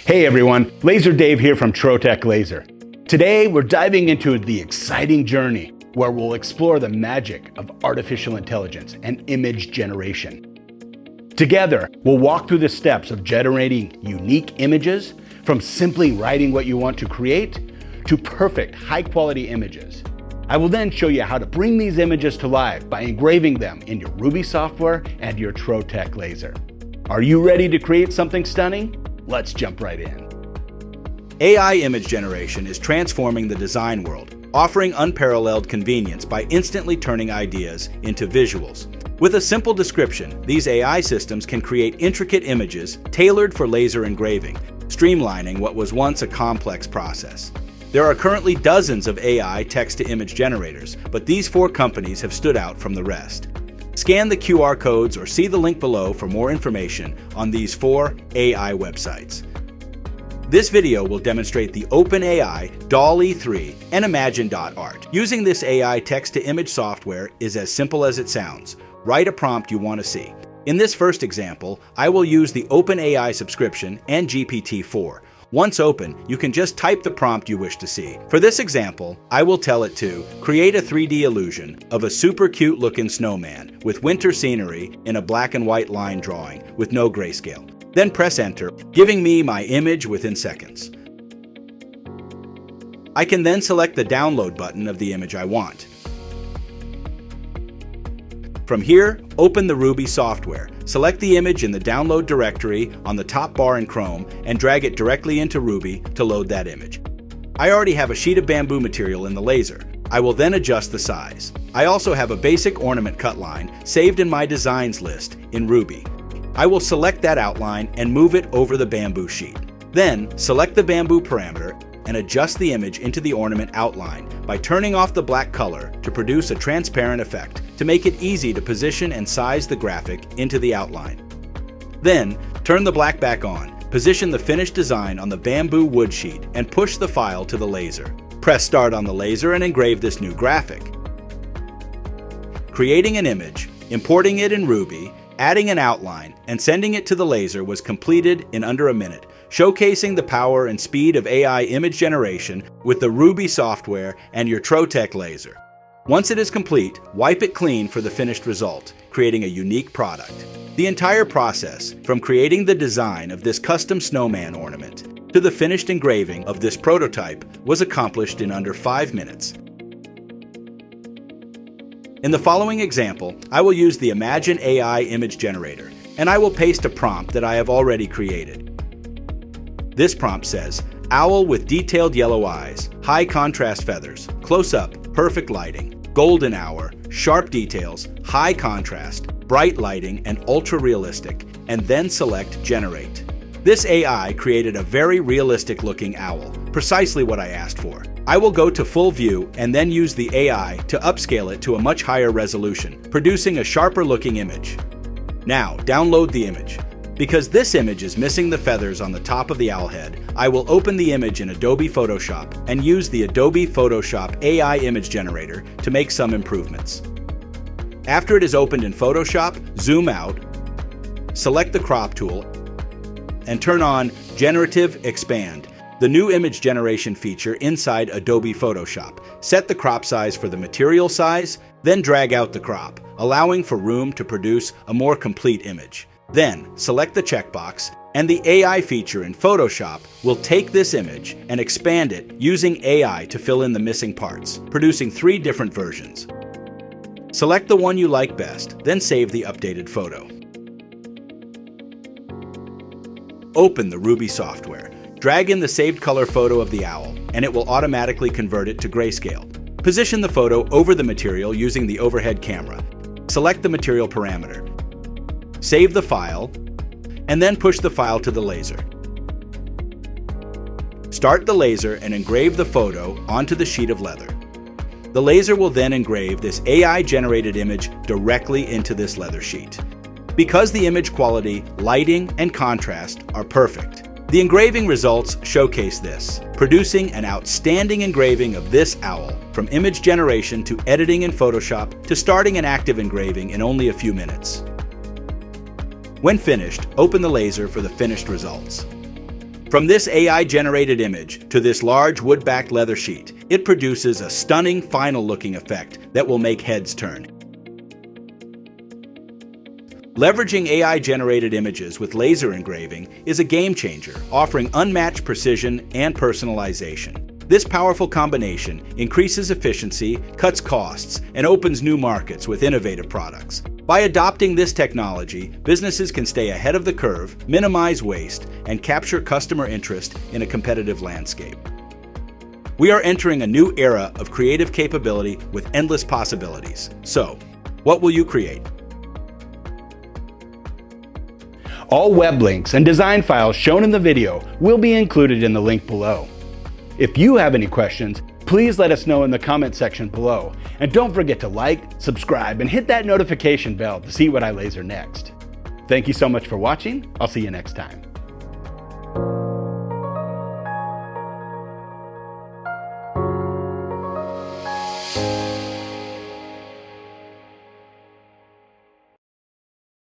Hey everyone, Laser Dave here from Trotec Laser. Today we're diving into the exciting journey where we'll explore the magic of artificial intelligence and image generation. Together, we'll walk through the steps of generating unique images, from simply writing what you want to create to perfect high-quality images. I will then show you how to bring these images to life by engraving them in your Ruby software and your Trotec Laser. Are you ready to create something stunning? Let's jump right in. AI image generation is transforming the design world, offering unparalleled convenience by instantly turning ideas into visuals. With a simple description, these AI systems can create intricate images tailored for laser engraving, streamlining what was once a complex process. There are currently dozens of AI text-to-image generators, but these 4 companies have stood out from the rest. Scan the QR codes or see the link below for more information on these 4 AI websites. This video will demonstrate the OpenAI, Dall-E 3, and Imagine.art. Using this AI text-to-image software is as simple as it sounds. Write a prompt you want to see. In this first example, I will use the OpenAI subscription and GPT-4. Once open, you can just type the prompt you wish to see. For this example, I will tell it to create a 3D illusion of a super cute looking snowman with winter scenery in a black and white line drawing with no grayscale. Then press enter, giving me my image within seconds. I can then select the download button of the image I want. From here, open the Ruby software. Select the image in the download directory on the top bar in Chrome and drag it directly into Ruby to load that image. I already have a sheet of bamboo material in the laser. I will then adjust the size. I also have a basic ornament cut line saved in my designs list in Ruby. I will select that outline and move it over the bamboo sheet. Then, select the bamboo parameter and adjust the image into the ornament outline by turning off the black color to produce a transparent effect to make it easy to position and size the graphic into the outline. Then, turn the black back on, position the finished design on the bamboo wood sheet and push the file to the laser. Press start on the laser and engrave this new graphic. Creating an image, importing it in Ruby, adding an outline, and sending it to the laser was completed in under a minute, showcasing the power and speed of AI image generation with the Ruby software and your Trotec laser. Once it is complete, wipe it clean for the finished result, creating a unique product. The entire process, from creating the design of this custom snowman ornament to the finished engraving of this prototype, was accomplished in under 5 minutes. In the following example, I will use the Imagine AI image generator, and I will paste a prompt that I have already created. This prompt says, owl with detailed yellow eyes, high contrast feathers, close-up, perfect lighting, golden hour, sharp details, high contrast, bright lighting, and ultra-realistic, and then select Generate. This AI created a very realistic-looking owl, precisely what I asked for. I will go to full view and then use the AI to upscale it to a much higher resolution, producing a sharper-looking image. Now, download the image. Because this image is missing the feathers on the top of the owl head, I will open the image in Adobe Photoshop and use the Adobe Photoshop AI image generator to make some improvements. After it is opened in Photoshop, zoom out, select the crop tool, and turn on Generative Expand, the new image generation feature inside Adobe Photoshop. Set the crop size for the material size, then drag out the crop, allowing for room to produce a more complete image. Then, select the checkbox, and the AI feature in Photoshop will take this image and expand it using AI to fill in the missing parts, producing 3 different versions. Select the one you like best, then save the updated photo. Open the Ruby software. Drag in the saved color photo of the owl, and it will automatically convert it to grayscale. Position the photo over the material using the overhead camera. Select the material parameter. Save the file, and then push the file to the laser. Start the laser and engrave the photo onto the sheet of leather. The laser will then engrave this AI-generated image directly into this leather sheet. Because the image quality, lighting, and contrast are perfect, the engraving results showcase this, producing an outstanding engraving of this owl, from image generation to editing in Photoshop to starting an active engraving in only a few minutes. When finished, open the laser for the finished results. From this AI-generated image to this large wood-backed leather sheet, it produces a stunning final-looking effect that will make heads turn. Leveraging AI-generated images with laser engraving is a game-changer, offering unmatched precision and personalization. This powerful combination increases efficiency, cuts costs, and opens new markets with innovative products. By adopting this technology, businesses can stay ahead of the curve, minimize waste, and capture customer interest in a competitive landscape. We are entering a new era of creative capability with endless possibilities. So, what will you create? All web links and design files shown in the video will be included in the link below. If you have any questions, please let us know in the comment section below. And don't forget to like, subscribe, and hit that notification bell to see what I laser next. Thank you so much for watching. I'll see you next time.